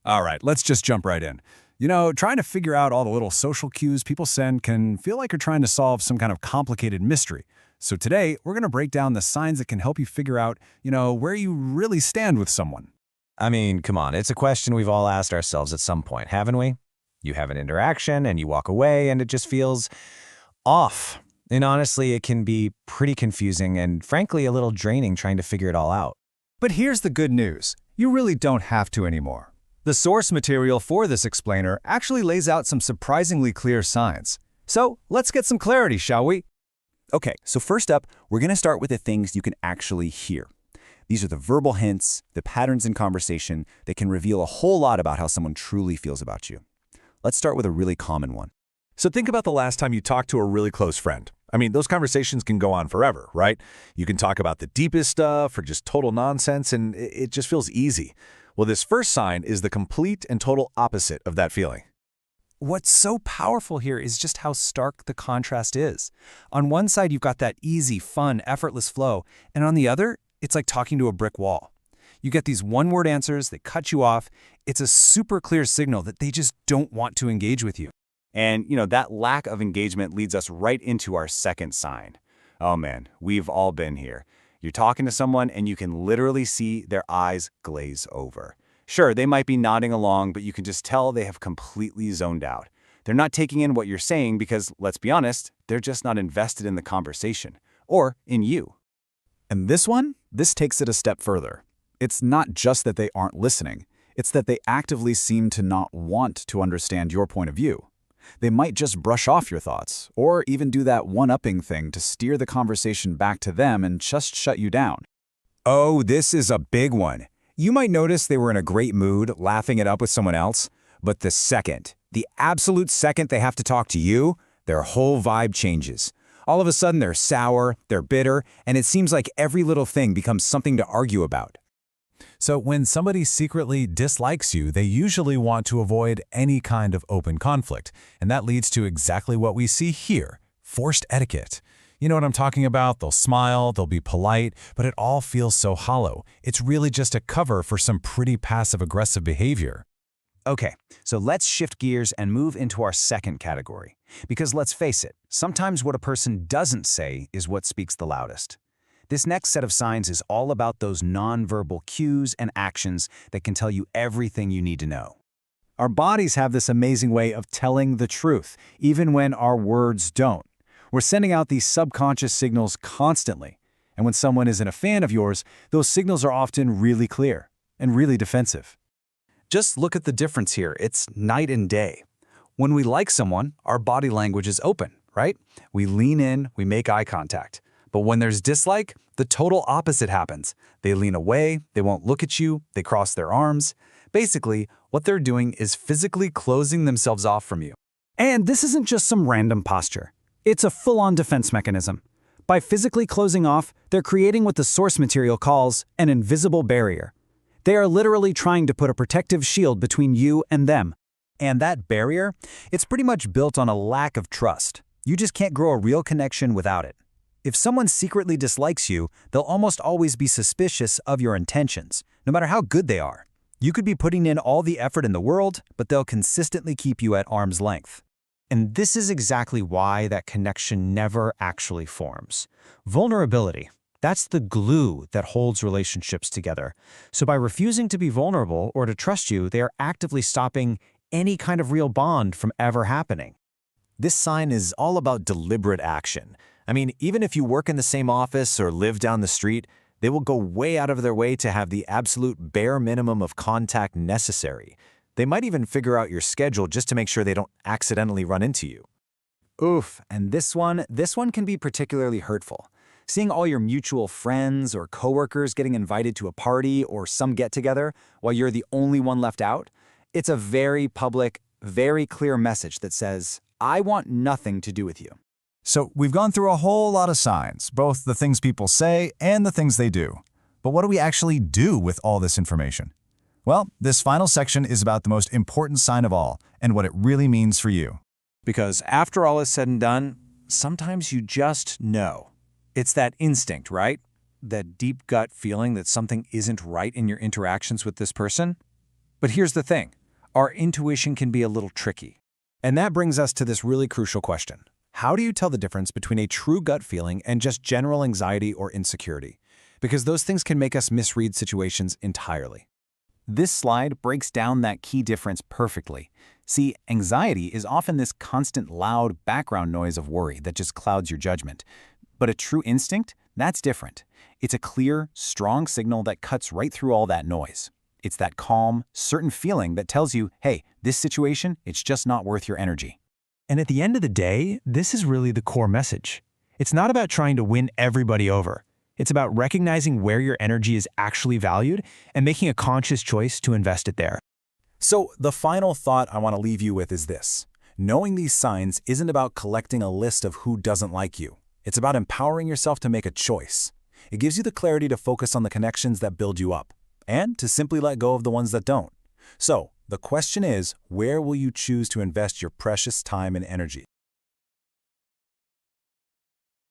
All right, let's just jump right in. Trying to figure out all the little social cues people send can feel like you're trying to solve some kind of complicated mystery. So today, we're going to break down the signs that can help you figure out, where you really stand with someone. I mean, come on, it's a question we've all asked ourselves at some point, haven't we? You have an interaction and you walk away and it just feels off. And honestly, it can be pretty confusing and frankly a little draining trying to figure it all out. But here's the good news. You really don't have to anymore. The source material for this explainer actually lays out some surprisingly clear signs. So let's get some clarity, shall we? Okay, so first up, we're going to start with the things you can actually hear. These are the verbal hints, the patterns in conversation that can reveal a whole lot about how someone truly feels about you. Let's start with a really common one. So think about the last time you talked to a really close friend. I mean, those conversations can go on forever, right? You can talk about the deepest stuff or just total nonsense, and it just feels easy. Well, this first sign is the complete and total opposite of that feeling. What's so powerful here is just how stark the contrast is. On one side, you've got that easy, fun, effortless flow, and on the other, it's like talking to a brick wall. You get these one-word answers that cut you off. It's a super clear signal that they just don't want to engage with you. And, that lack of engagement leads us right into our second sign. Oh man, we've all been here. You're talking to someone and you can literally see their eyes glaze over. Sure, they might be nodding along, but you can just tell they have completely zoned out. They're not taking in what you're saying because, let's be honest, they're just not invested in the conversation or in you. And this takes it a step further. It's not just that they aren't listening. It's that they actively seem to not want to understand your point of view. They might just brush off your thoughts, or even do that one-upping thing to steer the conversation back to them and just shut you down. Oh, this is a big one. You might notice they were in a great mood, laughing it up with someone else, but the absolute second they have to talk to you, their whole vibe changes. All of a sudden they're sour, they're bitter, and it seems like every little thing becomes something to argue about. So when somebody secretly dislikes you, they usually want to avoid any kind of open conflict. And that leads to exactly what we see here, forced etiquette. You know what I'm talking about? They'll smile, they'll be polite, but it all feels so hollow. It's really just a cover for some pretty passive-aggressive behavior. Okay, so let's shift gears and move into our second category. Because let's face it, sometimes what a person doesn't say is what speaks the loudest. This next set of signs is all about those nonverbal cues and actions that can tell you everything you need to know. Our bodies have this amazing way of telling the truth, even when our words don't. We're sending out these subconscious signals constantly. And when someone isn't a fan of yours, those signals are often really clear and really defensive. Just look at the difference here. It's night and day. When we like someone, our body language is open, right? We lean in, we make eye contact. But when there's dislike, the total opposite happens. They lean away, they won't look at you, they cross their arms. Basically, what they're doing is physically closing themselves off from you. And this isn't just some random posture. It's a full-on defense mechanism. By physically closing off, they're creating what the source material calls an invisible barrier. They are literally trying to put a protective shield between you and them. And that barrier, it's pretty much built on a lack of trust. You just can't grow a real connection without it. If someone secretly dislikes you, they'll almost always be suspicious of your intentions, no matter how good they are. You could be putting in all the effort in the world, but they'll consistently keep you at arm's length. And this is exactly why that connection never actually forms. Vulnerability, that's the glue that holds relationships together. So by refusing to be vulnerable or to trust you, they are actively stopping any kind of real bond from ever happening. This sign is all about deliberate action. I mean, even if you work in the same office or live down the street, they will go way out of their way to have the absolute bare minimum of contact necessary. They might even figure out your schedule just to make sure they don't accidentally run into you. Oof, and this one can be particularly hurtful. Seeing all your mutual friends or coworkers getting invited to a party or some get-together while you're the only one left out, it's a very public, very clear message that says, I want nothing to do with you. So we've gone through a whole lot of signs, both the things people say and the things they do. But what do we actually do with all this information? Well, this final section is about the most important sign of all and what it really means for you. Because after all is said and done, sometimes you just know. It's that instinct, right? That deep gut feeling that something isn't right in your interactions with this person. But here's the thing. Our intuition can be a little tricky. And that brings us to this really crucial question. How do you tell the difference between a true gut feeling and just general anxiety or insecurity? Because those things can make us misread situations entirely. This slide breaks down that key difference perfectly. See, anxiety is often this constant loud background noise of worry that just clouds your judgment. But a true instinct, that's different. It's a clear, strong signal that cuts right through all that noise. It's that calm, certain feeling that tells you, hey, this situation, it's just not worth your energy. And at the end of the day, this is really the core message. It's not about trying to win everybody over. It's about recognizing where your energy is actually valued and making a conscious choice to invest it there. So the final thought I want to leave you with is this. Knowing these signs isn't about collecting a list of who doesn't like you. It's about empowering yourself to make a choice. It gives you the clarity to focus on the connections that build you up, and to simply let go of the ones that don't. So, the question is, where will you choose to invest your precious time and energy?